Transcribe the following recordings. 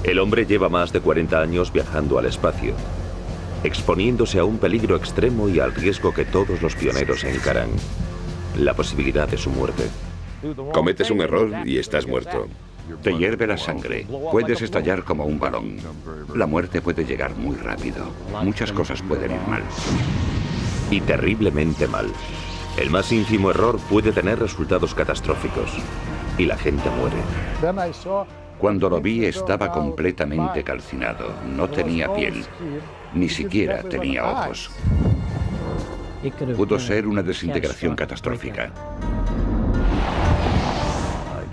El hombre lleva más de 40 años viajando al espacio, exponiéndose a un peligro extremo y al riesgo que todos los pioneros encaran, la posibilidad de su muerte. Cometes un error y estás muerto. Te hierve la sangre. Puedes estallar como un balón. La muerte puede llegar muy rápido. Muchas cosas pueden ir mal. Y terriblemente mal. El más ínfimo error puede tener resultados catastróficos. Y la gente muere. Cuando lo vi estaba completamente calcinado. No tenía piel. Ni siquiera tenía ojos. Pudo ser una desintegración catastrófica.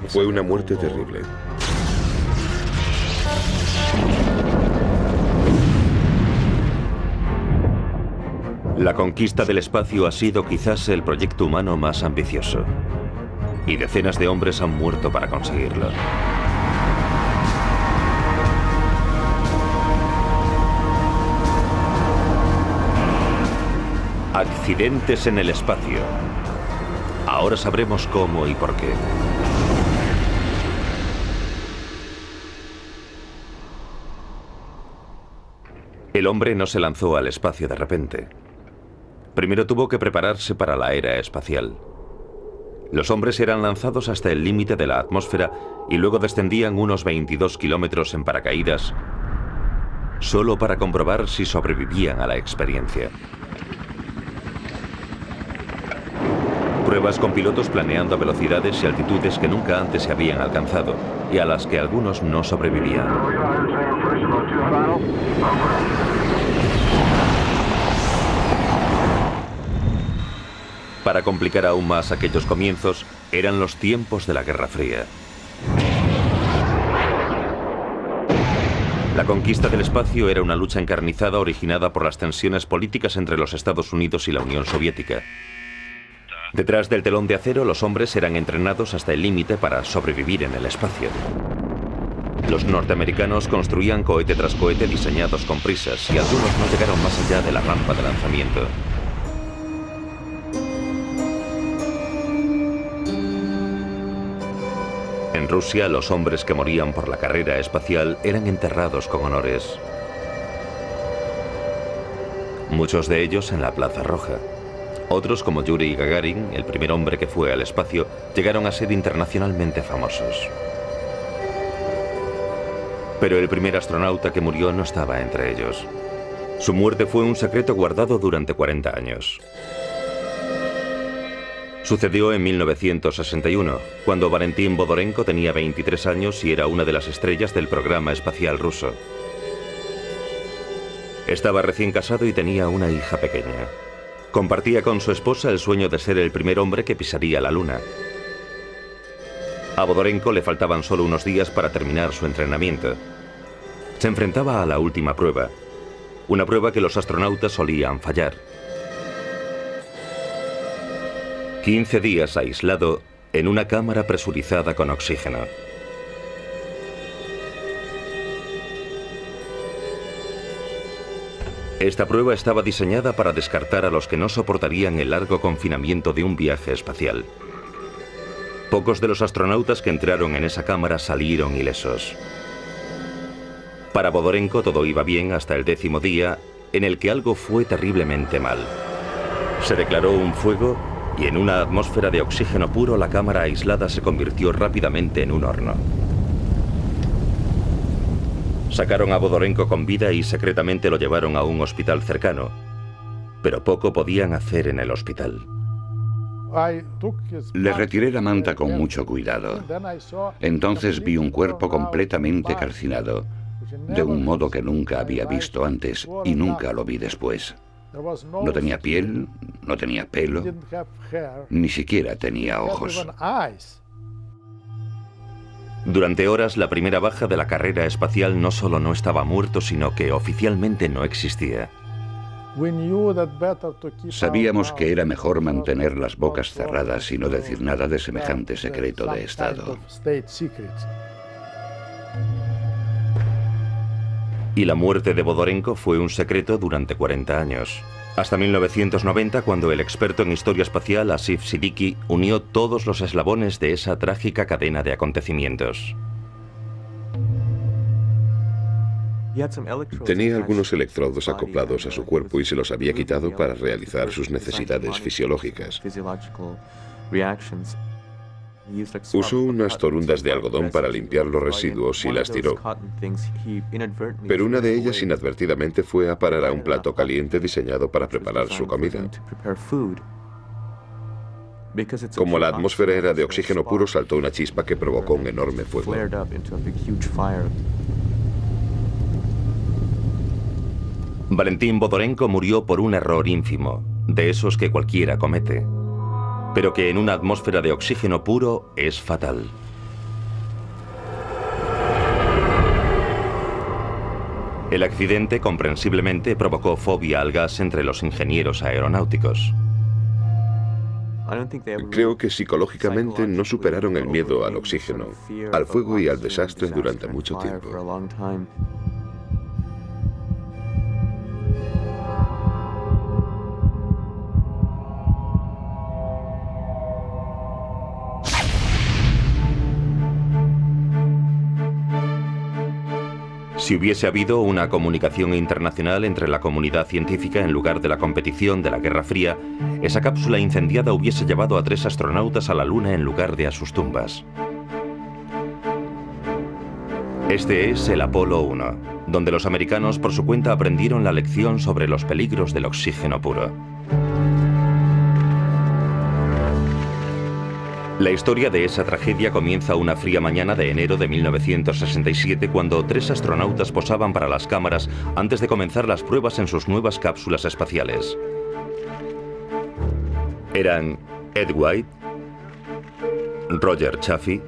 Fue una muerte terrible. La conquista del espacio ha sido quizás el proyecto humano más ambicioso. Y decenas de hombres han muerto para conseguirlo. Accidentes en el espacio. Ahora sabremos cómo y por qué. El hombre no se lanzó al espacio de repente. Primero tuvo que prepararse para la era espacial. Los hombres eran lanzados hasta el límite de la atmósfera y luego descendían unos 22 kilómetros en paracaídas, solo para comprobar si sobrevivían a la experiencia. Pruebas con pilotos planeando a velocidades y altitudes que nunca antes se habían alcanzado y a las que algunos no sobrevivían. Para complicar aún más aquellos comienzos, eran los tiempos de la Guerra Fría. La conquista del espacio era una lucha encarnizada originada por las tensiones políticas entre los Estados Unidos y la Unión Soviética. Detrás del telón de acero, los hombres eran entrenados hasta el límite para sobrevivir en el espacio. Los norteamericanos construían cohete tras cohete diseñados con prisas y algunos no llegaron más allá de la rampa de lanzamiento. En Rusia, los hombres que morían por la carrera espacial eran enterrados con honores. Muchos de ellos en la Plaza Roja. Otros, como Yuri Gagarin, el primer hombre que fue al espacio, llegaron a ser internacionalmente famosos. Pero el primer astronauta que murió no estaba entre ellos. Su muerte fue un secreto guardado durante 40 años. Sucedió en 1961, cuando Valentín Vodorenko tenía 23 años y era una de las estrellas del programa espacial ruso. Estaba recién casado y tenía una hija pequeña. Compartía con su esposa el sueño de ser el primer hombre que pisaría la Luna. A Vodorenko le faltaban solo unos días para terminar su entrenamiento. Se enfrentaba a la última prueba, una prueba que los astronautas solían fallar. 15 días aislado en una cámara presurizada con oxígeno. Esta prueba estaba diseñada para descartar a los que no soportarían el largo confinamiento de un viaje espacial. Pocos de los astronautas que entraron en esa cámara salieron ilesos. Para Vodorenko todo iba bien hasta el 10º día, en el que algo fue terriblemente mal. Se declaró un fuego y en una atmósfera de oxígeno puro la cámara aislada se convirtió rápidamente en un horno. Sacaron a Vodorenko con vida y secretamente lo llevaron a un hospital cercano, pero poco podían hacer en el hospital. Le retiré la manta con mucho cuidado. Entonces vi un cuerpo completamente calcinado, de un modo que nunca había visto antes y nunca lo vi después. No tenía piel, no tenía pelo, ni siquiera tenía ojos. Durante horas, la primera baja de la carrera espacial no solo no estaba muerto, sino que oficialmente no existía. Sabíamos que era mejor mantener las bocas cerradas y no decir nada de semejante secreto de Estado. Y la muerte de Vodorenko fue un secreto durante 40 años. Hasta 1990, cuando el experto en historia espacial Asif Siddiqui unió todos los eslabones de esa trágica cadena de acontecimientos. Tenía algunos electrodos acoplados a su cuerpo y se los había quitado para realizar sus necesidades fisiológicas. Usó unas torundas de algodón para limpiar los residuos y las tiró. Pero una de ellas inadvertidamente fue a parar a un plato caliente diseñado para preparar su comida. Como la atmósfera era de oxígeno puro, saltó una chispa que provocó un enorme fuego. Valentín Bodorenko murió por un error ínfimo, de esos que cualquiera comete, pero que en una atmósfera de oxígeno puro es fatal. El accidente, comprensiblemente, provocó fobia al gas entre los ingenieros aeronáuticos. Creo que psicológicamente no superaron el miedo al oxígeno, al fuego y al desastre durante mucho tiempo. Si hubiese habido una comunicación internacional entre la comunidad científica en lugar de la competición de la Guerra Fría, esa cápsula incendiada hubiese llevado a 3 astronautas a la Luna en lugar de a sus tumbas. Este es el Apolo 1, donde los americanos por su cuenta aprendieron la lección sobre los peligros del oxígeno puro. La historia de esa tragedia comienza una fría mañana de enero de 1967 cuando 3 astronautas posaban para las cámaras antes de comenzar las pruebas en sus nuevas cápsulas espaciales. Eran Ed White, Roger Chaffee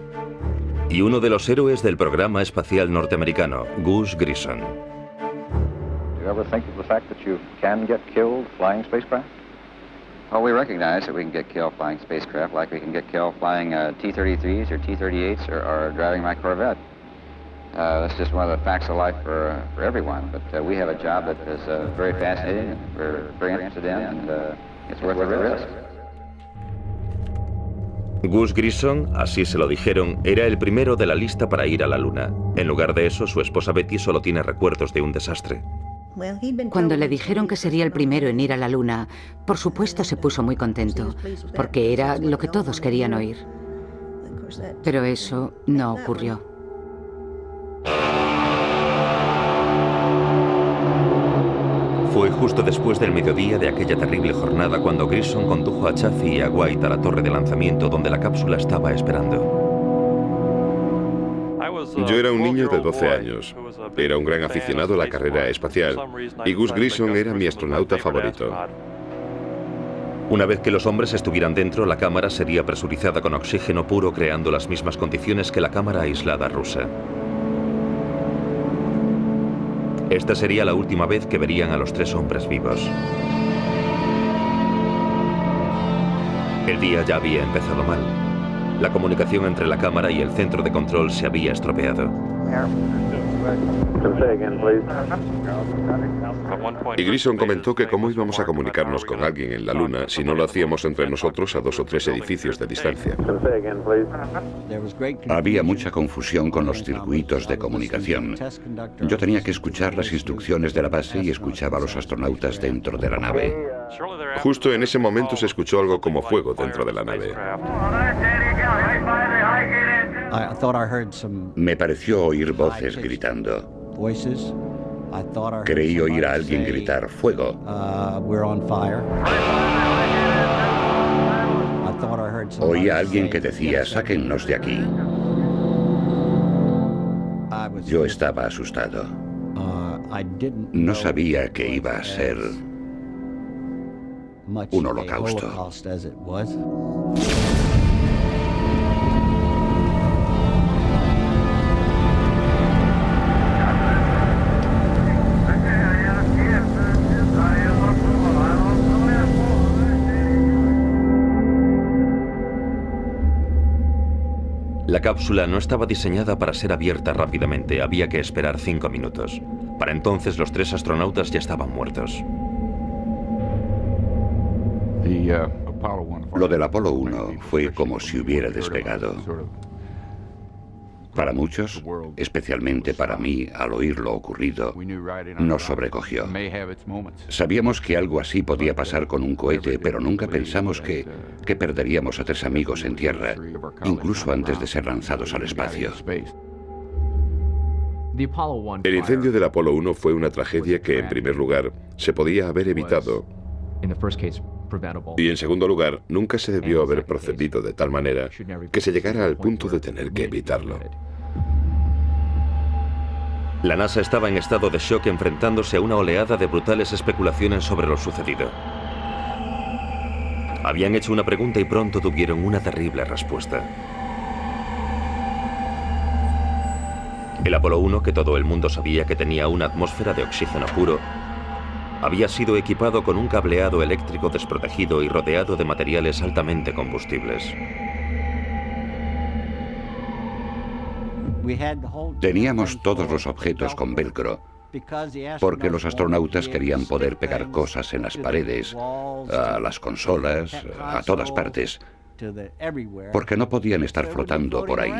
y uno de los héroes del programa espacial norteamericano, Gus Grissom. Do you ever think of the fact that you can get killed flying spacecraft? Well, we recognize that we can get killed flying spacecraft, like we can get killed flying T-33s or T-38s or driving my Corvette. That's just one of the facts of life for everyone. But we have a job that is very fascinating, and we're very interested in, and it's worth the risk. Gus Grissom, así se lo dijeron, era el primero de la lista para ir a la Luna. En lugar de eso, su esposa Betty solo tiene recuerdos de un desastre. Cuando le dijeron que sería el primero en ir a la Luna, por supuesto se puso muy contento, porque era lo que todos querían oír. Pero eso no ocurrió. Fue justo después del mediodía de aquella terrible jornada cuando Grissom condujo a Chaffee y a White a la torre de lanzamiento donde la cápsula estaba esperando. Yo era un niño de 12 años. Era un gran aficionado a la carrera espacial y Gus Grissom era mi astronauta favorito. Una vez que los hombres estuvieran dentro, la cámara sería presurizada con oxígeno puro, creando las mismas condiciones que la cámara aislada rusa. Esta sería la última vez que verían a los 3 hombres vivos. El día ya había empezado mal. La comunicación entre la cámara y el centro de control se había estropeado. Y Grissom comentó que cómo íbamos a comunicarnos con alguien en la Luna si no lo hacíamos entre nosotros a 2 o 3 edificios de distancia. Había mucha confusión con los circuitos de comunicación. Yo tenía que escuchar las instrucciones de la base y escuchaba a los astronautas dentro de la nave. Justo en ese momento se escuchó algo como fuego dentro de la nave. Me pareció oír voces gritando. Creí oír a alguien gritar ¡fuego! Oí a alguien que decía ¡sáquennos de aquí! Yo estaba asustado. No sabía que iba a ser un holocausto. La cápsula no estaba diseñada para ser abierta rápidamente, había que esperar 5 minutos. Para entonces los 3 astronautas ya estaban muertos. Lo del Apolo 1 fue como si hubiera despegado. Para muchos, especialmente para mí, al oír lo ocurrido, nos sobrecogió. Sabíamos que algo así podía pasar con un cohete, pero nunca pensamos que perderíamos a 3 amigos en tierra, incluso antes de ser lanzados al espacio. El incendio del Apolo 1 fue una tragedia que, en primer lugar, se podía haber evitado. Y en segundo lugar, nunca se debió haber procedido de tal manera que se llegara al punto de tener que evitarlo. La NASA estaba en estado de shock enfrentándose a una oleada de brutales especulaciones sobre lo sucedido. Habían hecho una pregunta y pronto tuvieron una terrible respuesta. El Apolo 1, que todo el mundo sabía que tenía una atmósfera de oxígeno puro, había sido equipado con un cableado eléctrico desprotegido y rodeado de materiales altamente combustibles. Teníamos todos los objetos con velcro, porque los astronautas querían poder pegar cosas en las paredes, a las consolas, a todas partes, porque no podían estar flotando por ahí.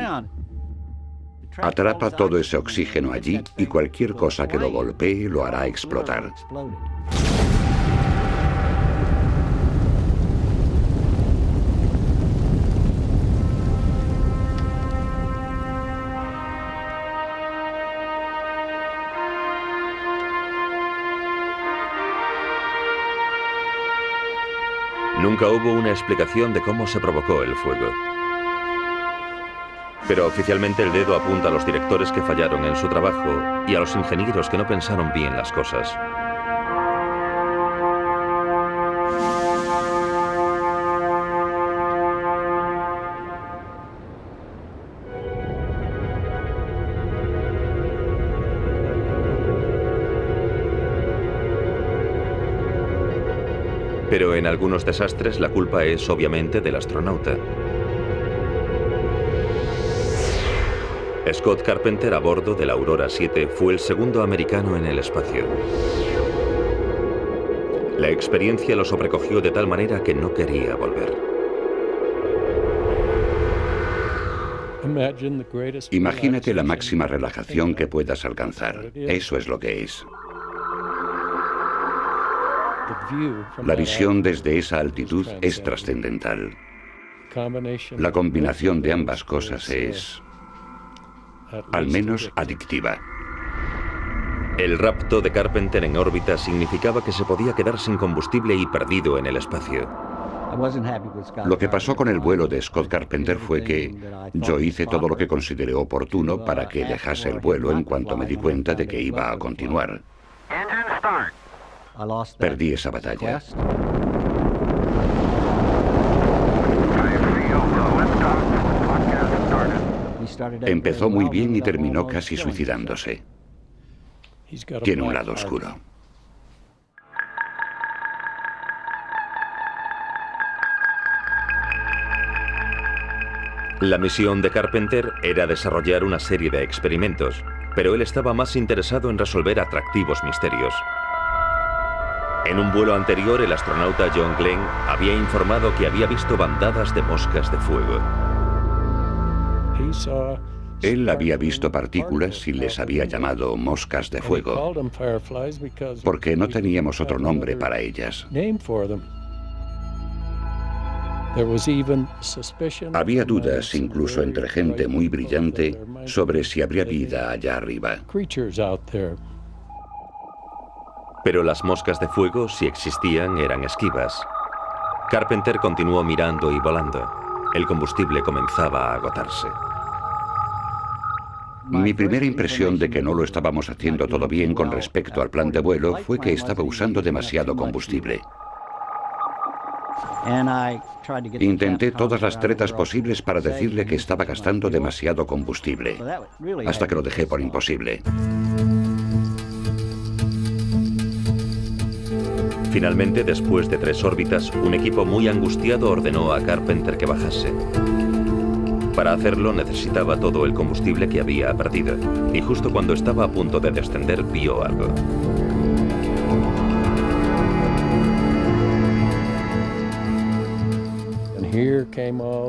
Atrapa todo ese oxígeno allí y cualquier cosa que lo golpee lo hará explotar. Nunca hubo una explicación de cómo se provocó el fuego. Pero oficialmente el dedo apunta a los directores que fallaron en su trabajo y a los ingenieros que no pensaron bien las cosas. Pero en algunos desastres la culpa es obviamente del astronauta. Scott Carpenter, a bordo de la Aurora 7, fue el segundo americano en el espacio. La experiencia lo sobrecogió de tal manera que no quería volver. Imagínate la máxima relajación que puedas alcanzar. Eso es lo que es. La visión desde esa altitud es trascendental. La combinación de ambas cosas es, al menos, adictiva. El rapto de Carpenter en órbita significaba que se podía quedar sin combustible y perdido en el espacio. Lo que pasó con el vuelo de Scott Carpenter fue que yo hice todo lo que consideré oportuno para que dejase el vuelo en cuanto me di cuenta de que iba a continuar. Perdí esa batalla. Empezó muy bien y terminó casi suicidándose. Tiene un lado oscuro. La misión de Carpenter era desarrollar una serie de experimentos, pero él estaba más interesado en resolver atractivos misterios. En un vuelo anterior, el astronauta John Glenn había informado que había visto bandadas de moscas de fuego. Él había visto partículas y les había llamado moscas de fuego, porque no teníamos otro nombre para ellas. Había dudas, incluso entre gente muy brillante, sobre si habría vida allá arriba. Pero las moscas de fuego, si existían, eran esquivas. Carpenter continuó mirando y volando. El combustible comenzaba a agotarse. Mi primera impresión de que no lo estábamos haciendo todo bien con respecto al plan de vuelo fue que estaba usando demasiado combustible. Intenté todas las tretas posibles para decirle que estaba gastando demasiado combustible, hasta que lo dejé por imposible. Finalmente, después de 3 órbitas, un equipo muy angustiado ordenó a Carpenter que bajase. Para hacerlo necesitaba todo el combustible que había perdido, y justo cuando estaba a punto de descender vio algo.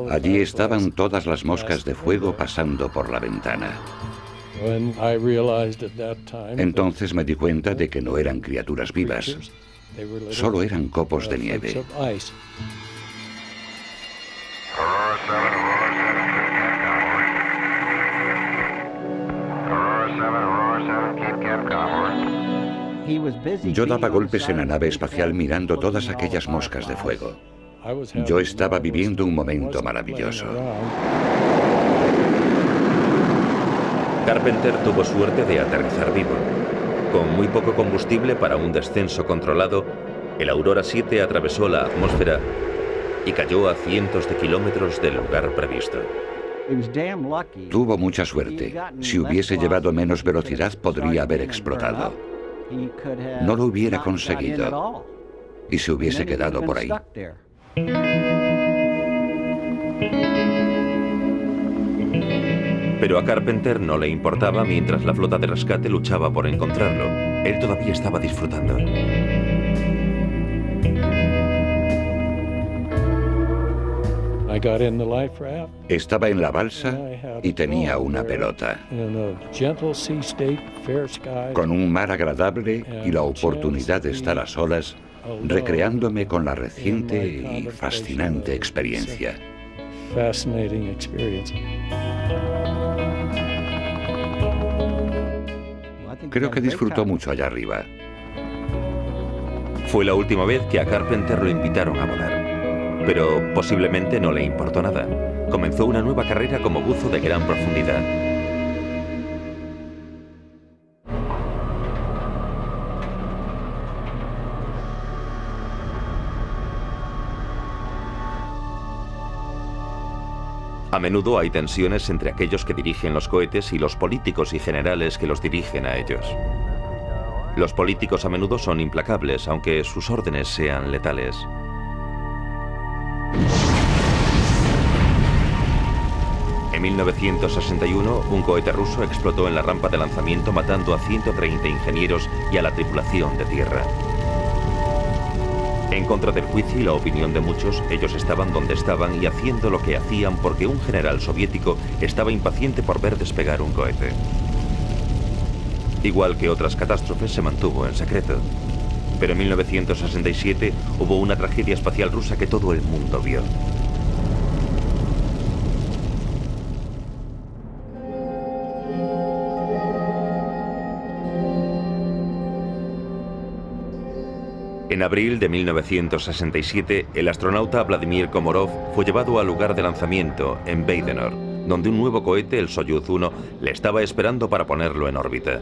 Allí estaban todas las moscas de fuego pasando por la ventana. Entonces me di cuenta de que no eran criaturas vivas, solo eran copos de nieve. Yo daba golpes en la nave espacial mirando todas aquellas moscas de fuego. Yo estaba viviendo un momento maravilloso. Carpenter tuvo suerte de aterrizar vivo. Con muy poco combustible para un descenso controlado, el Aurora 7 atravesó la atmósfera y cayó a cientos de kilómetros del lugar previsto. Tuvo mucha suerte. Si hubiese llevado menos velocidad, podría haber explotado. No lo hubiera conseguido y se hubiese quedado por ahí. Pero a Carpenter no le importaba mientras la flota de rescate luchaba por encontrarlo. Él todavía estaba disfrutando. Estaba en la balsa y tenía una pelota. Con un mar agradable y la oportunidad de estar a solas, recreándome con la reciente y fascinante experiencia. Creo que disfrutó mucho allá arriba. Fue la última vez que a Carpenter lo invitaron a volar. Pero posiblemente no le importó nada. Comenzó una nueva carrera como buzo de gran profundidad. A menudo hay tensiones entre aquellos que dirigen los cohetes y los políticos y generales que los dirigen a ellos. Los políticos a menudo son implacables, aunque sus órdenes sean letales. En 1961, un cohete ruso explotó en la rampa de lanzamiento matando a 130 ingenieros y a la tripulación de tierra. En contra del juicio y la opinión de muchos, ellos estaban donde estaban y haciendo lo que hacían porque un general soviético estaba impaciente por ver despegar un cohete. Igual que otras catástrofes, se mantuvo en secreto. Pero en 1967 hubo una tragedia espacial rusa que todo el mundo vio. En abril de 1967, el astronauta Vladimir Komorov fue llevado al lugar de lanzamiento, en Baikonur, donde un nuevo cohete, el Soyuz 1, le estaba esperando para ponerlo en órbita.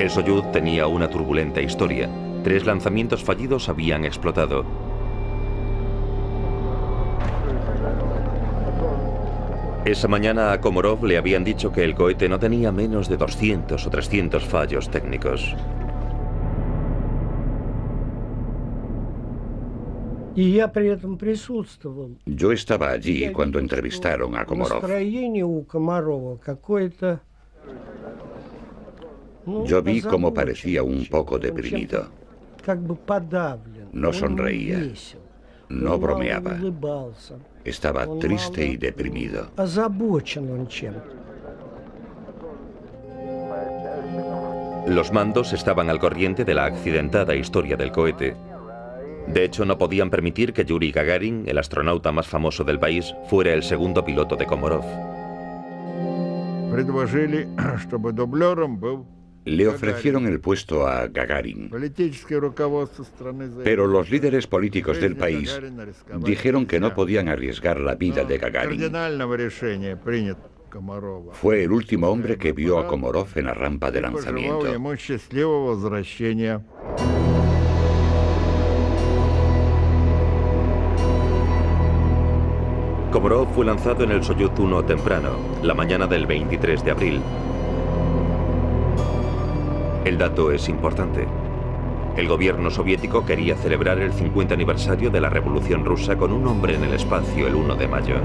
El Soyuz tenía una turbulenta historia. 3 lanzamientos fallidos habían explotado. Esa mañana a Komorov le habían dicho que el cohete no tenía menos de 200 o 300 fallos técnicos. Yo estaba allí cuando entrevistaron a Komorov. Yo vi cómo parecía un poco deprimido. No sonreía, no bromeaba. Estaba triste y deprimido. Los mandos estaban al corriente de la accidentada historia del cohete. De hecho, no podían permitir que Yuri Gagarin, el astronauta más famoso del país, fuera el segundo piloto de Komorov. Le ofrecieron el puesto a Gagarin, pero los líderes políticos del país dijeron que no podían arriesgar la vida de Gagarin. Fue el último hombre que vio a Komorov en la rampa de lanzamiento. Komorov fue lanzado en el Soyuz 1 temprano, la mañana del 23 de abril. El dato es importante. El gobierno soviético quería celebrar el 50 aniversario de la Revolución Rusa con un hombre en el espacio el 1 de mayo.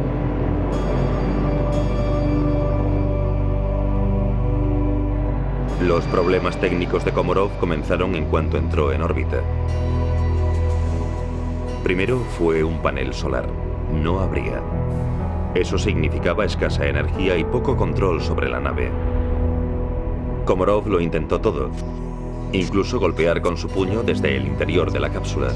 Los problemas técnicos de Komorov comenzaron en cuanto entró en órbita. Primero fue un panel solar. No habría. Eso significaba escasa energía y poco control sobre la nave. Komarov lo intentó todo, incluso golpear con su puño desde el interior de la cápsula.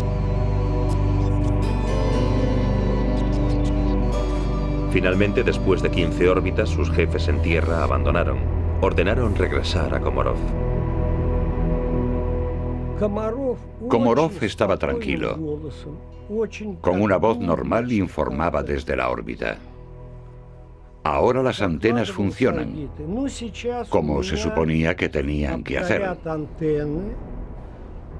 Finalmente, después de 15 órbitas, sus jefes en tierra abandonaron. Ordenaron regresar a Komarov. Komarov estaba tranquilo. Con una voz normal informaba desde la órbita. Ahora las antenas funcionan, como se suponía que tenían que hacer.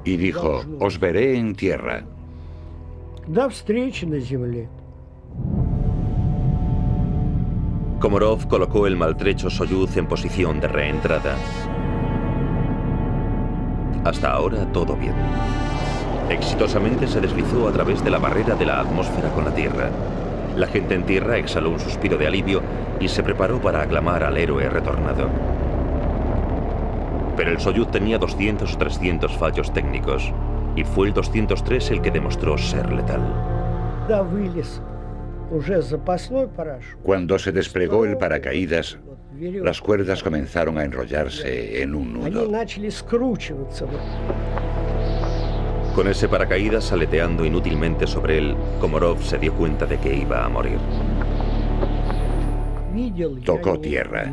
Y dijo, os veré en tierra. Komarov colocó el maltrecho Soyuz en posición de reentrada. Hasta ahora todo bien. Exitosamente se deslizó a través de la barrera de la atmósfera con la Tierra. La gente en tierra exhaló un suspiro de alivio y se preparó para aclamar al héroe retornado. Pero el Soyuz tenía 200 o 300 fallos técnicos, y fue el 203 el que demostró ser letal. Cuando se desplegó el paracaídas, las cuerdas comenzaron a enrollarse en un nudo. Con ese paracaídas aleteando inútilmente sobre él, Komarov se dio cuenta de que iba a morir. Tocó tierra.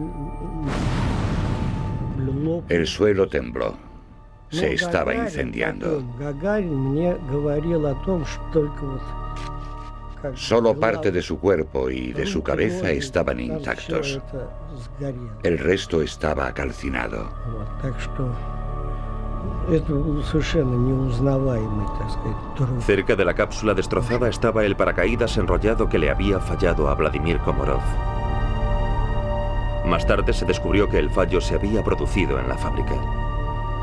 El suelo tembló. Se estaba incendiando. Solo parte de su cuerpo y de su cabeza estaban intactos. El resto estaba calcinado. Cerca de la cápsula destrozada estaba el paracaídas enrollado que le había fallado a Vladimir Komarov. Más tarde se descubrió que el fallo se había producido en la fábrica.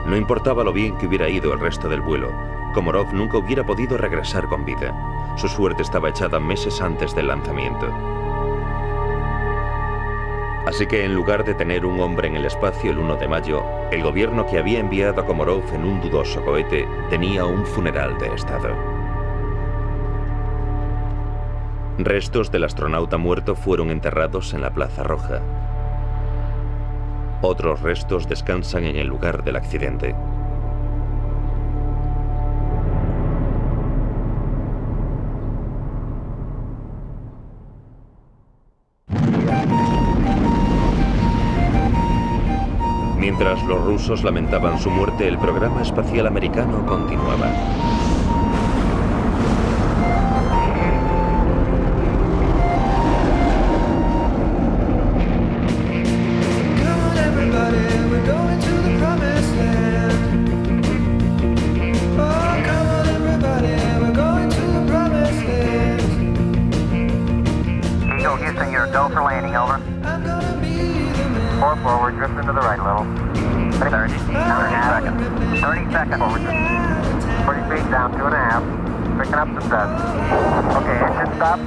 No importaba lo bien que hubiera ido el resto del vuelo, Komarov nunca hubiera podido regresar con vida. Su suerte estaba echada meses antes del lanzamiento. Así que en lugar de tener un hombre en el espacio el 1 de mayo, el gobierno que había enviado a Komarov en un dudoso cohete tenía un funeral de Estado. Restos del astronauta muerto fueron enterrados en la Plaza Roja. Otros restos descansan en el lugar del accidente. Mientras los rusos lamentaban su muerte, el programa espacial americano continuaba. Houston, you're go for landing, over. 4 forward, drift into the right a little. 30 seconds. 30 seconds. Forward. 40 feet down, 2.5. Picking up some dust. Okay, engine stop.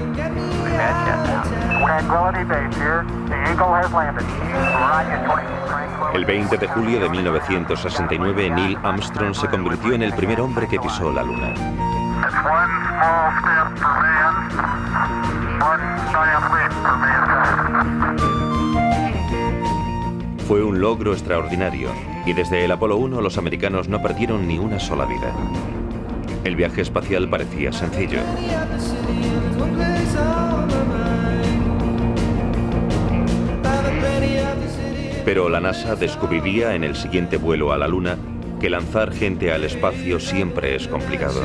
Tranquility Base here. The Eagle has landed. Roger, 20. El 20 de julio de 1969, Neil Armstrong se convirtió en el primer hombre que pisó la Luna. It's one small step for man, one giant leap for mankind. Fue un logro extraordinario, y desde el Apolo 1 los americanos no perdieron ni una sola vida. El viaje espacial parecía sencillo. Pero la NASA descubriría en el siguiente vuelo a la Luna que lanzar gente al espacio siempre es complicado.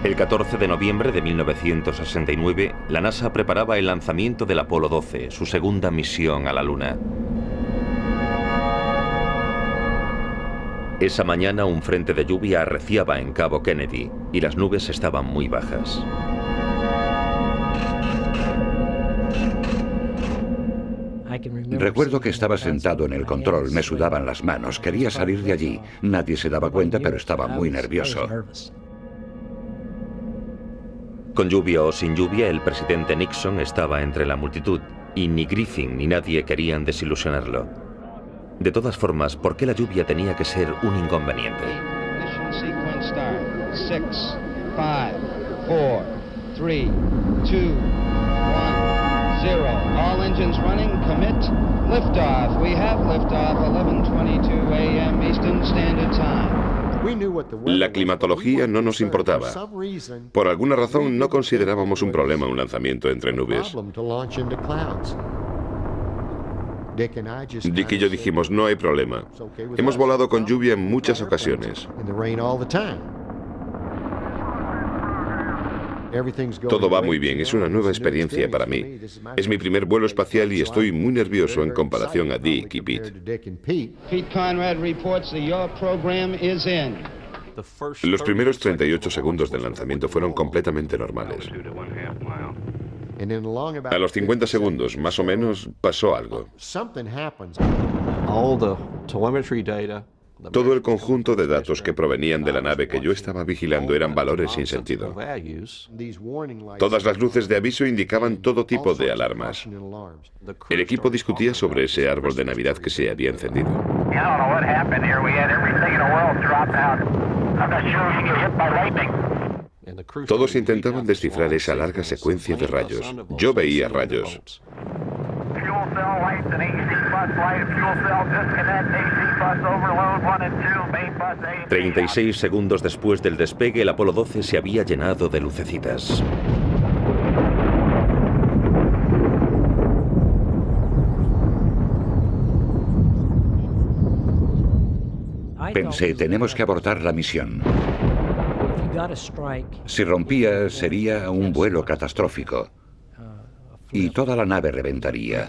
El 14 de noviembre de 1969, la NASA preparaba el lanzamiento del Apolo 12, su segunda misión a la Luna. Esa mañana un frente de lluvia arreciaba en Cabo Kennedy y las nubes estaban muy bajas. Recuerdo que estaba sentado en el control, me sudaban las manos, quería salir de allí. Nadie se daba cuenta, pero estaba muy nervioso. Con lluvia o sin lluvia, el presidente Nixon estaba entre la multitud y ni Griffin ni nadie querían desilusionarlo. De todas formas, ¿por qué la lluvia tenía que ser un inconveniente? 6, 5, 4, 3, 2, 1, 0. All engines running. Commit. Liftoff. We have liftoff. 11:22 a.m. Eastern Standard Time. La climatología no nos importaba. Por alguna razón no considerábamos un problema un lanzamiento entre nubes. Dick y yo dijimos, no hay problema. Hemos volado con lluvia en muchas ocasiones. Todo va muy bien, es una nueva experiencia para mí. Es mi primer vuelo espacial y estoy muy nervioso en comparación a Dick y Pete. Pete Conrad reports that your program is in. Los primeros 38 segundos del lanzamiento fueron completamente normales. A los 50 segundos, más o menos, pasó algo. Todo el conjunto de datos que provenían de la nave que yo estaba vigilando eran valores sin sentido. Todas las luces de aviso indicaban todo tipo de alarmas. El equipo discutía sobre ese árbol de Navidad que se había encendido. Todos intentaban descifrar esa larga secuencia de rayos. Yo veía rayos. 36 segundos después del despegue, el Apolo 12 se había llenado de lucecitas. Pensé, tenemos que abortar la misión. Si rompía, sería un vuelo catastrófico. Y toda la nave reventaría.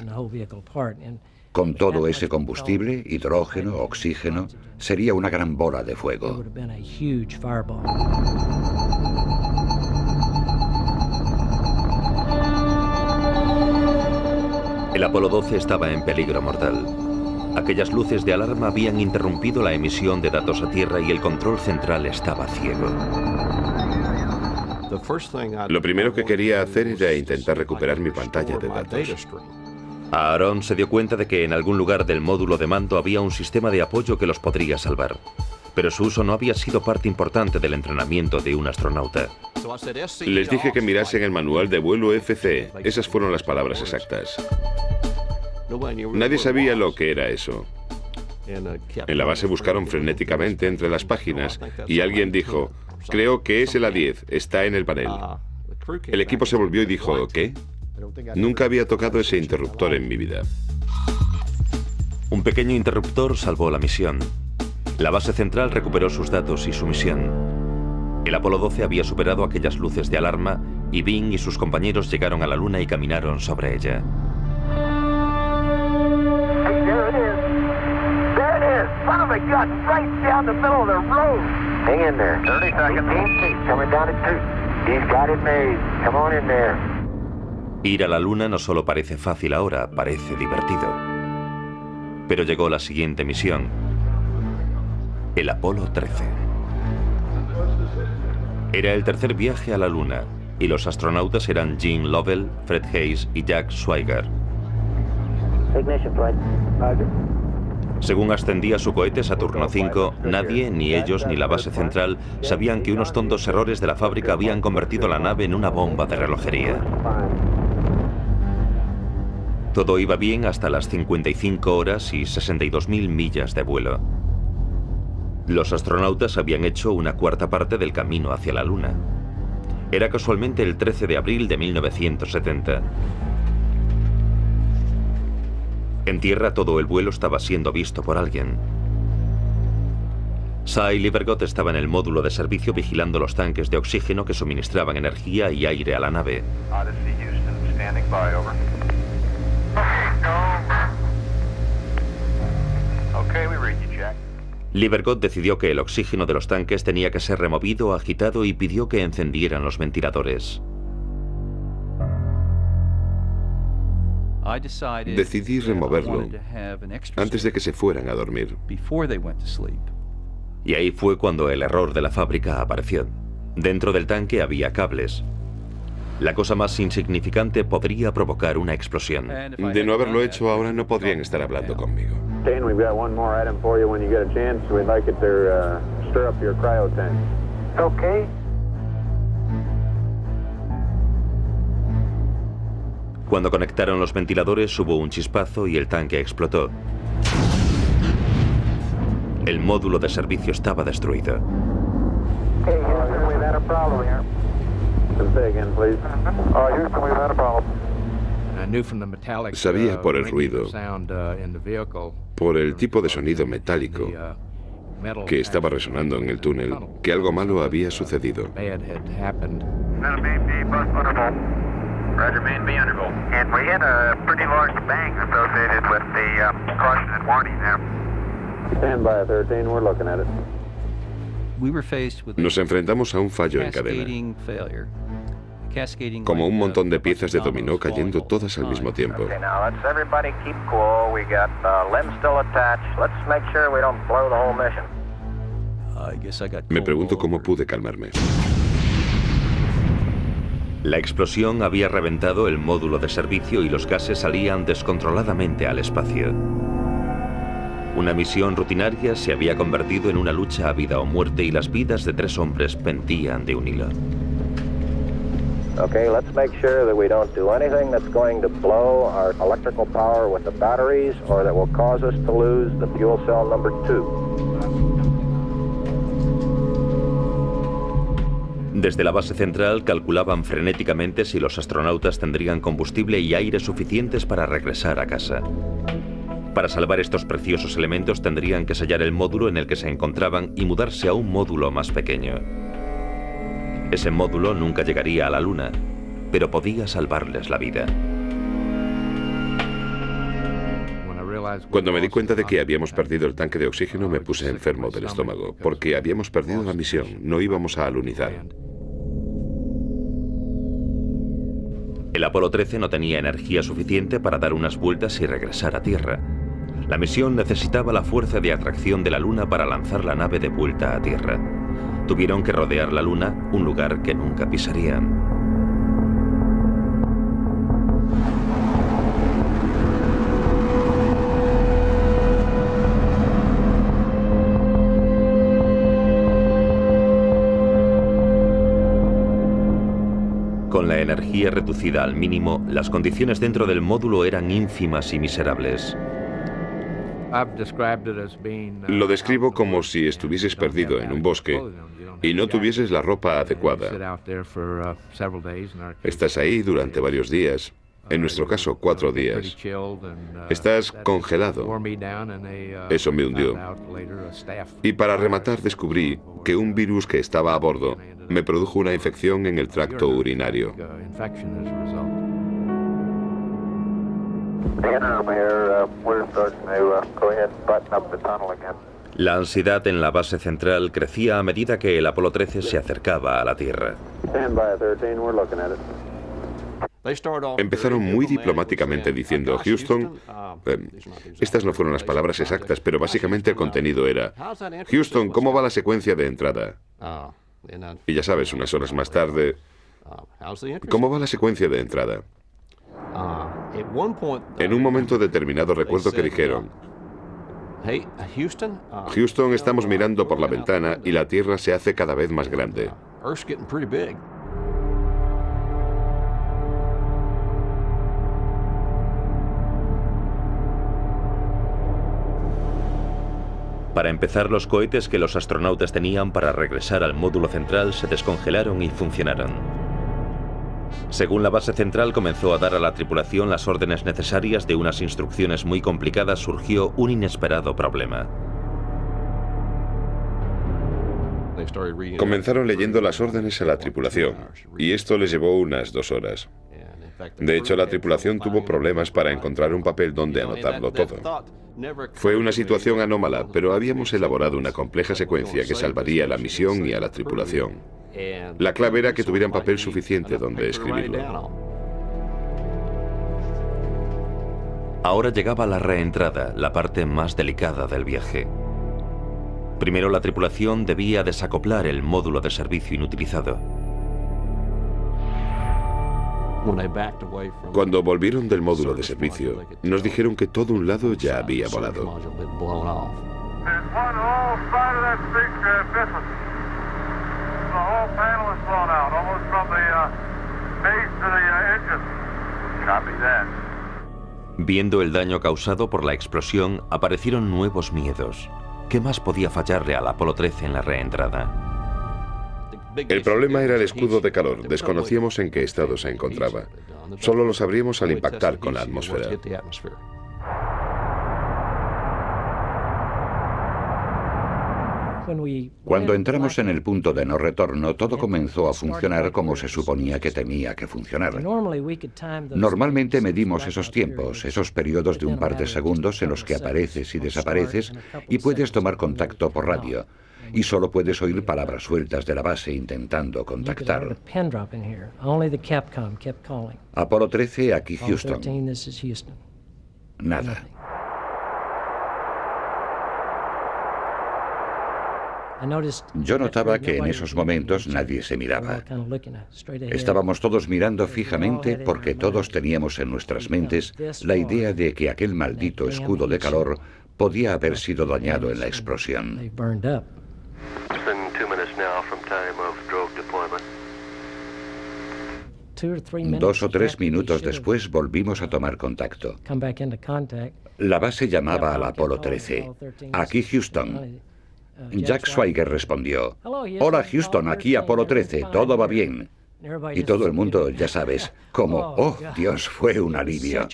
Con todo ese combustible, hidrógeno, oxígeno, sería una gran bola de fuego. El Apolo 12 estaba en peligro mortal. Aquellas luces de alarma habían interrumpido la emisión de datos a Tierra y el control central estaba ciego. Lo primero que quería hacer era intentar recuperar mi pantalla de datos. Aaron se dio cuenta de que en algún lugar del módulo de mando había un sistema de apoyo que los podría salvar. Pero su uso no había sido parte importante del entrenamiento de un astronauta. Les dije que mirasen el manual de vuelo FC. Esas fueron las palabras exactas. Nadie sabía lo que era eso. En la base buscaron frenéticamente entre las páginas y alguien dijo, creo que es el A10, está en el panel. El equipo se volvió y dijo, ¿qué? Nunca había tocado ese interruptor en mi vida. Un pequeño interruptor salvó la misión. La base central recuperó sus datos y su misión. El Apolo 12 había superado aquellas luces de alarma y Bing y sus compañeros llegaron a la Luna y caminaron sobre ella. Hang in there. 30 seconds. Coming down at 2. He's got it made. Come on in there. Ir a la Luna no solo parece fácil ahora, parece divertido. Pero llegó la siguiente misión. El Apolo 13. Era el tercer viaje a la Luna, y los astronautas eran Gene Lovell, Fred Haise y Jack Swigert. Ignition, Fred. Roger. Según ascendía su cohete Saturno V, nadie, ni ellos ni la base central, sabían que unos tontos errores de la fábrica habían convertido la nave en una bomba de relojería. Todo iba bien hasta las 55 horas y 62.000 millas de vuelo. Los astronautas habían hecho una cuarta parte del camino hacia la Luna. Era casualmente el 13 de abril de 1970. En tierra todo el vuelo estaba siendo visto por alguien. Sy Livergott estaba en el módulo de servicio vigilando los tanques de oxígeno que suministraban energía y aire a la nave. Livergott decidió que el oxígeno de los tanques tenía que ser removido, agitado y pidió que encendieran los ventiladores. Decidí removerlo antes de que se fueran a dormir. Y ahí fue cuando el error de la fábrica apareció. Dentro del tanque había cables. La cosa más insignificante podría provocar una explosión. De no haberlo hecho, ahora no podrían estar hablando conmigo. Dan, we've got one more item for you when you get a chance. We'd like it to stir up your cryo tank. Okay. Cuando conectaron los ventiladores hubo un chispazo y el tanque explotó. El módulo de servicio estaba destruido. Okay, Houston, we've had a problem here. Say again, please. Houston, we've had a problem. Sabía por el ruido, por el tipo de sonido metálico que estaba resonando en el túnel, que algo malo había sucedido. Roger, main B undervolt. And we had a pretty large bang associated with the caution and warning there. Stand by, 13, we're looking at it. Nos enfrentamos a un fallo en cadena, como un montón de piezas de dominó cayendo todas al mismo tiempo. Okay, now let's everybody keep cool. We got limbs still attached. Let's make sure we don't blow the whole mission. Me pregunto cómo pude calmarme. La explosión había reventado el módulo de servicio y los gases salían descontroladamente al espacio. Una misión rutinaria se había convertido en una lucha a vida o muerte y las vidas de 3 hombres pendían de un hilo. Okay, let's make sure that we don't do anything that's going to blow our electrical power with the batteries or that will cause us to lose the fuel cell number 2. Desde la base central calculaban frenéticamente si los astronautas tendrían combustible y aire suficientes para regresar a casa. Para salvar estos preciosos elementos tendrían que sellar el módulo en el que se encontraban y mudarse a un módulo más pequeño. Ese módulo nunca llegaría a la Luna, pero podía salvarles la vida. Cuando me di cuenta de que habíamos perdido el tanque de oxígeno, me puse enfermo del estómago, porque habíamos perdido la misión, no íbamos a alunizar. El Apolo 13 no tenía energía suficiente para dar unas vueltas y regresar a Tierra. La misión necesitaba la fuerza de atracción de la Luna para lanzar la nave de vuelta a Tierra. Tuvieron que rodear la Luna, un lugar que nunca pisarían. Con la energía reducida al mínimo, las condiciones dentro del módulo eran ínfimas y miserables. Lo describo como si estuvieses perdido en un bosque y no tuvieses la ropa adecuada. Estás ahí durante varios días, en nuestro caso 4 días. Estás congelado. Eso me hundió. Y para rematar descubrí que un virus que estaba a bordo me produjo una infección en el tracto urinario. La ansiedad en la base central crecía a medida que el Apolo 13 se acercaba a la Tierra. Empezaron muy diplomáticamente diciendo, Houston, estas no fueron las palabras exactas, pero básicamente el contenido era, Houston, ¿cómo va la secuencia de entrada? Y ya sabes, unas horas más tarde, ¿cómo va la secuencia de entrada? En un momento determinado recuerdo que dijeron, Houston, estamos mirando por la ventana y la Tierra se hace cada vez más grande. Para empezar, los cohetes que los astronautas tenían para regresar al módulo central se descongelaron y funcionaron. Según la base central comenzó a dar a la tripulación las órdenes necesarias de unas instrucciones muy complicadas, surgió un inesperado problema. Comenzaron leyendo las órdenes a la tripulación, y esto les llevó unas 2 horas. De hecho, la tripulación tuvo problemas para encontrar un papel donde anotarlo todo. Fue una situación anómala, pero habíamos elaborado una compleja secuencia que salvaría la misión y a la tripulación. La clave era que tuvieran papel suficiente donde escribirlo. Ahora llegaba la reentrada, la parte más delicada del viaje. Primero la tripulación debía desacoplar el módulo de servicio inutilizado. Cuando volvieron del módulo de servicio, nos dijeron que todo un lado ya había volado. Viendo el daño causado por la explosión, aparecieron nuevos miedos. ¿Qué más podía fallarle al Apolo 13 en la reentrada? El problema era el escudo de calor. Desconocíamos en qué estado se encontraba. Solo lo sabríamos al impactar con la atmósfera. Cuando entramos en el punto de no retorno, todo comenzó a funcionar como se suponía que tenía que funcionar. Normalmente medimos esos tiempos, esos periodos de un par de segundos en los que apareces y desapareces y puedes tomar contacto por radio. Y solo puedes oír palabras sueltas de la base intentando contactar. Apolo 13, aquí Houston. Nada. Yo notaba que en esos momentos nadie se miraba. Estábamos todos mirando fijamente porque todos teníamos en nuestras mentes la idea de que aquel maldito escudo de calor podía haber sido dañado en la explosión. 2 o 3 minutos después volvimos a tomar contacto. La base llamaba al Apolo 13. Aquí Houston. Jack Swigert respondió: hola Houston, aquí Apolo 13, todo va bien. Y todo el mundo, ya sabes, como, oh Dios, fue un alivio.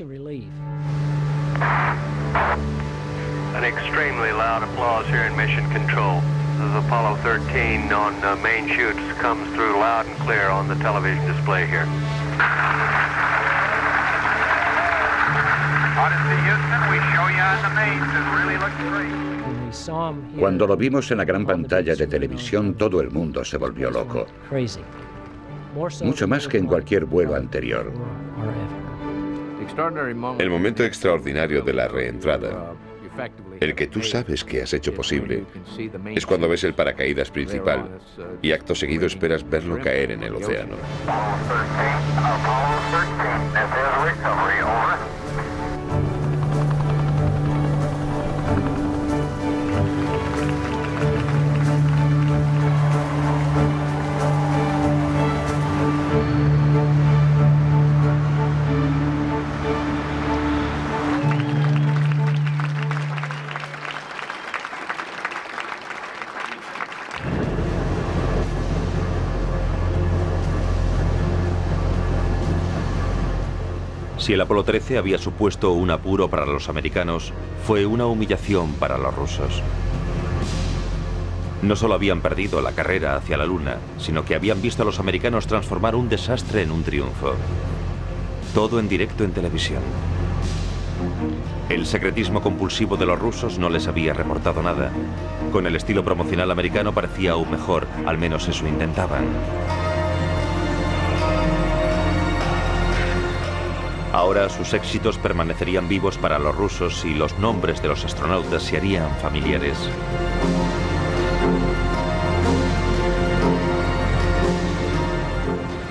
An extremely loud applause here in Mission Control. The Apollo 13 on main chutes comes through loud and clear on the television display here. Odyssey Houston, we show you on the main. It really looks great. Cuando lo vimos en la gran pantalla de televisión, todo el mundo se volvió loco. Mucho más que en cualquier vuelo anterior. El momento extraordinario de la reentrada, el que tú sabes que has hecho posible, es cuando ves el paracaídas principal y acto seguido esperas verlo caer en el océano. Si el Apolo 13 había supuesto un apuro para los americanos, fue una humillación para los rusos. No solo habían perdido la carrera hacia la Luna, sino que habían visto a los americanos transformar un desastre en un triunfo. Todo en directo en televisión. El secretismo compulsivo de los rusos no les había reportado nada. Con el estilo promocional americano parecía aún mejor, al menos eso intentaban. Ahora sus éxitos permanecerían vivos para los rusos y los nombres de los astronautas se harían familiares.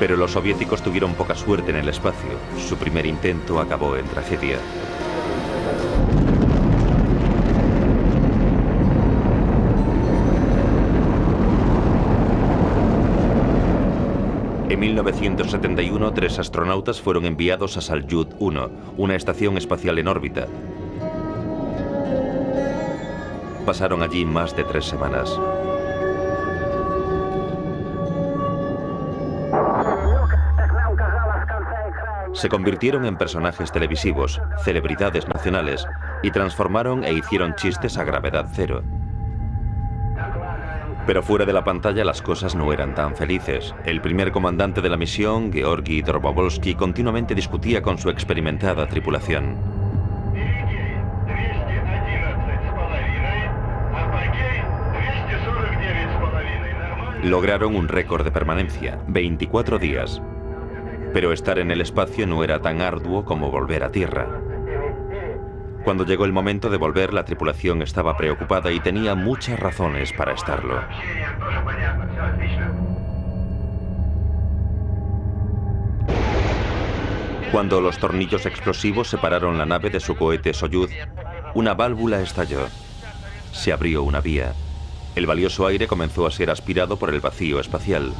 Pero los soviéticos tuvieron poca suerte en el espacio. Su primer intento acabó en tragedia. En 1971, 3 astronautas fueron enviados a Salyut 1, una estación espacial en órbita. Pasaron allí más de 3 semanas. Se convirtieron en personajes televisivos, celebridades nacionales, y transformaron e hicieron chistes a gravedad cero. Pero fuera de la pantalla las cosas no eran tan felices. El primer comandante de la misión, Georgi Dobrovolsky, continuamente discutía con su experimentada tripulación. Lograron un récord de permanencia, 24 días. Pero estar en el espacio no era tan arduo como volver a Tierra. Cuando llegó el momento de volver, la tripulación estaba preocupada y tenía muchas razones para estarlo. Cuando los tornillos explosivos separaron la nave de su cohete Soyuz, una válvula estalló. Se abrió una vía. El valioso aire comenzó a ser aspirado por el vacío espacial.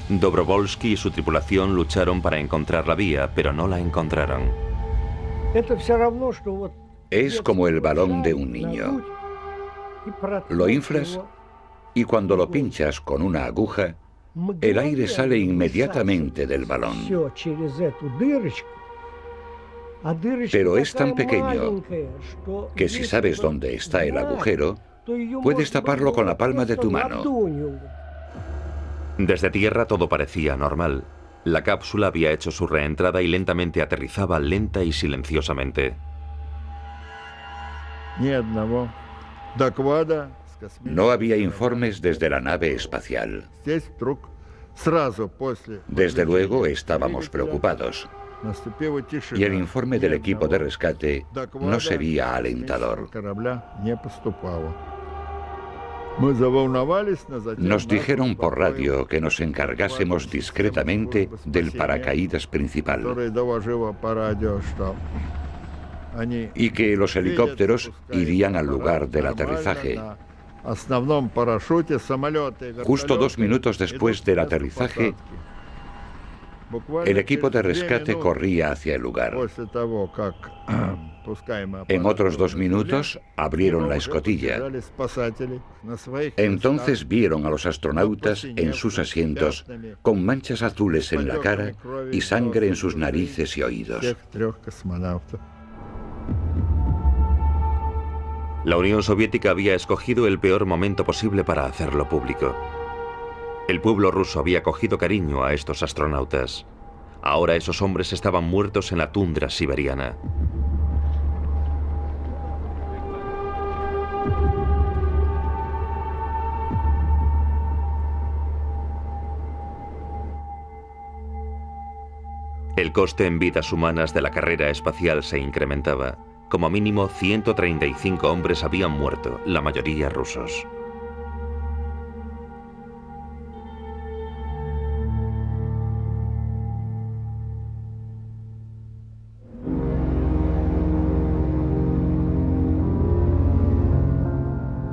Dobrovolsky y su tripulación lucharon para encontrar la vía, pero no la encontraron. Es como el balón de un niño. Lo inflas y cuando lo pinchas con una aguja, el aire sale inmediatamente del balón. Pero es tan pequeño que si sabes dónde está el agujero, puedes taparlo con la palma de tu mano. Desde tierra todo parecía normal. La cápsula había hecho su reentrada y lentamente aterrizaba lenta y silenciosamente. No había informes desde la nave espacial. Desde luego estábamos preocupados. Y el informe del equipo de rescate no sería alentador. Nos dijeron por radio que nos encargásemos discretamente del paracaídas principal y que los helicópteros irían al lugar del aterrizaje. Justo 2 minutos después del aterrizaje, el equipo de rescate corría hacia el lugar. En otros 2 minutos abrieron la escotilla. Entonces vieron a los astronautas en sus asientos con manchas azules en la cara y sangre en sus narices y oídos. La Unión Soviética había escogido el peor momento posible para hacerlo público. El pueblo ruso había cogido cariño a estos astronautas. Ahora esos hombres estaban muertos en la tundra siberiana. El coste en vidas humanas de la carrera espacial se incrementaba. Como mínimo 135 hombres habían muerto, la mayoría rusos.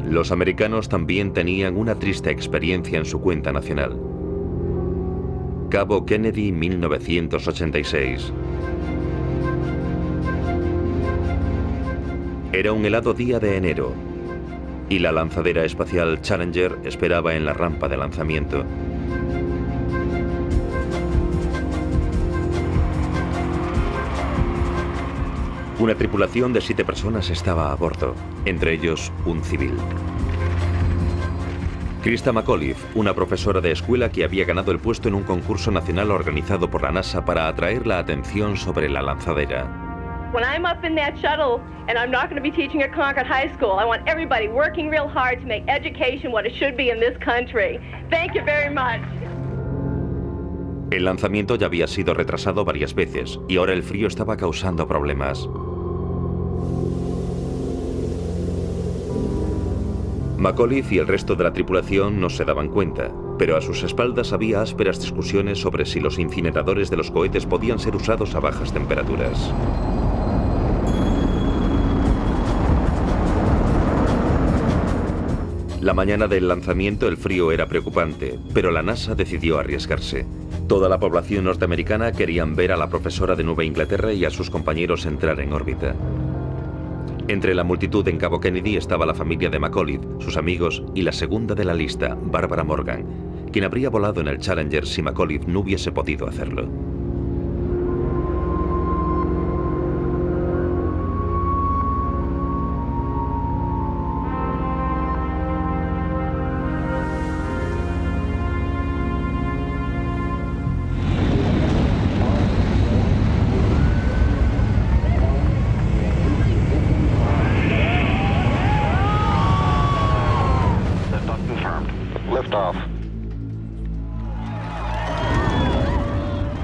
Los americanos también tenían una triste experiencia en su cuenta nacional. Cabo Kennedy, 1986. Era un helado día de enero y la lanzadera espacial Challenger esperaba en la rampa de lanzamiento. Una tripulación de 7 personas estaba a bordo, entre ellos un civil. Krista McAuliffe, una profesora de escuela que había ganado el puesto en un concurso nacional organizado por la NASA para atraer la atención sobre la lanzadera. When I'm up in that shuttle and I'm not going to be teaching at Concord High School, I want everybody working real hard to make education what it should be in this country. Thank you very much. El lanzamiento ya había sido retrasado varias veces y ahora el frío estaba causando problemas. McAuliffe y el resto de la tripulación no se daban cuenta, pero a sus espaldas había ásperas discusiones sobre si los incineradores de los cohetes podían ser usados a bajas temperaturas. La mañana del lanzamiento el frío era preocupante, pero la NASA decidió arriesgarse. Toda la población norteamericana querían ver a la profesora de Nueva Inglaterra y a sus compañeros entrar en órbita. Entre la multitud en Cabo Kennedy estaba la familia de McAuliffe, sus amigos y la segunda de la lista, Barbara Morgan, quien habría volado en el Challenger si McAuliffe no hubiese podido hacerlo.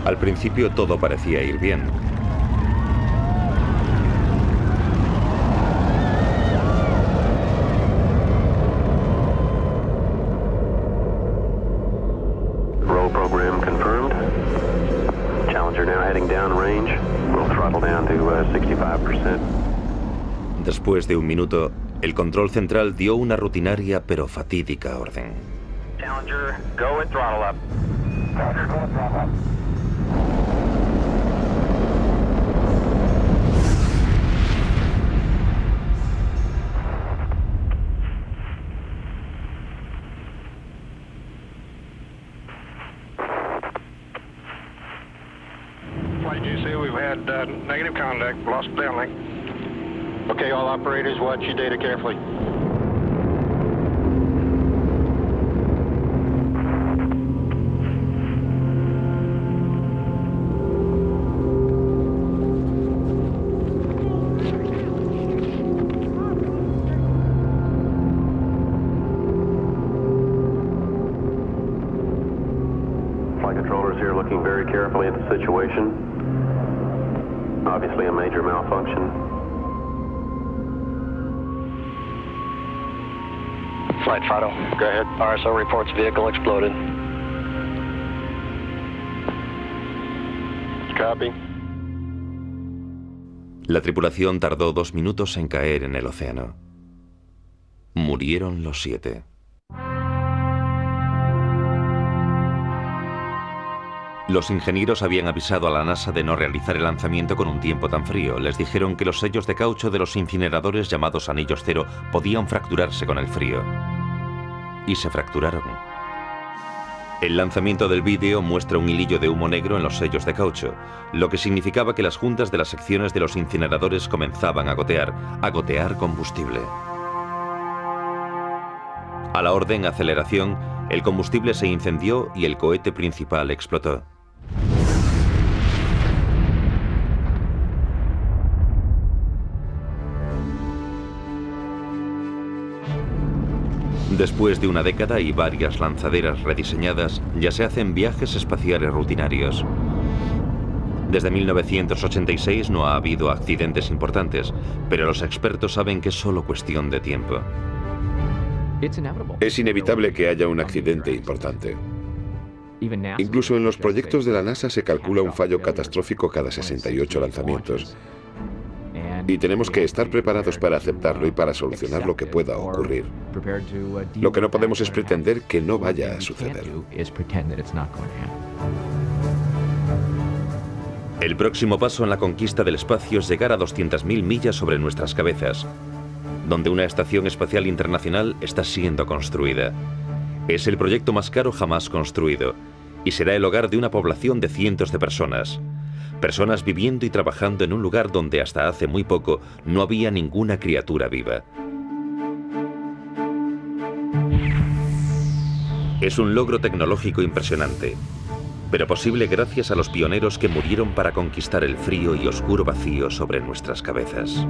Al principio todo parecía ir bien. program confirmed. Challenger now heading downrange. We'll throttle down to 65%. Después de un minuto, el control central dio una rutinaria pero fatídica orden. Challenger, go and throttle up. Challenger, go and throttle up. Flight GC, we've had negative contact, lost downlink. Okay, all operators, watch your data carefully. Flight controllers here looking very carefully at the situation. Obviously a major malfunction. Flight Fido, go ahead. RSO reports vehicle exploded. Copy. La tripulación tardó 2 minutos en caer en el océano. Murieron los 7. Los ingenieros habían avisado a la NASA de no realizar el lanzamiento con un tiempo tan frío. Les dijeron que los sellos de caucho de los incineradores llamados anillos cero podían fracturarse con el frío. Y se fracturaron. El lanzamiento del vídeo muestra un hilillo de humo negro en los sellos de caucho, lo que significaba que las juntas de las secciones de los incineradores comenzaban a gotear combustible. A la orden aceleración, el combustible se incendió y el cohete principal explotó. Después de una década y varias lanzaderas rediseñadas, ya se hacen viajes espaciales rutinarios. Desde 1986 no ha habido accidentes importantes, pero los expertos saben que es solo cuestión de tiempo. Es inevitable que haya un accidente importante. Incluso en los proyectos de la NASA se calcula un fallo catastrófico cada 68 lanzamientos. Y tenemos que estar preparados para aceptarlo y para solucionar lo que pueda ocurrir. Lo que no podemos es pretender que no vaya a suceder. El próximo paso en la conquista del espacio es llegar a 200.000 millas sobre nuestras cabezas, donde una estación espacial internacional está siendo construida. Es el proyecto más caro jamás construido y será el hogar de una población de cientos de personas. Personas viviendo y trabajando en un lugar donde hasta hace muy poco no había ninguna criatura viva. Es un logro tecnológico impresionante, pero posible gracias a los pioneros que murieron para conquistar el frío y oscuro vacío sobre nuestras cabezas.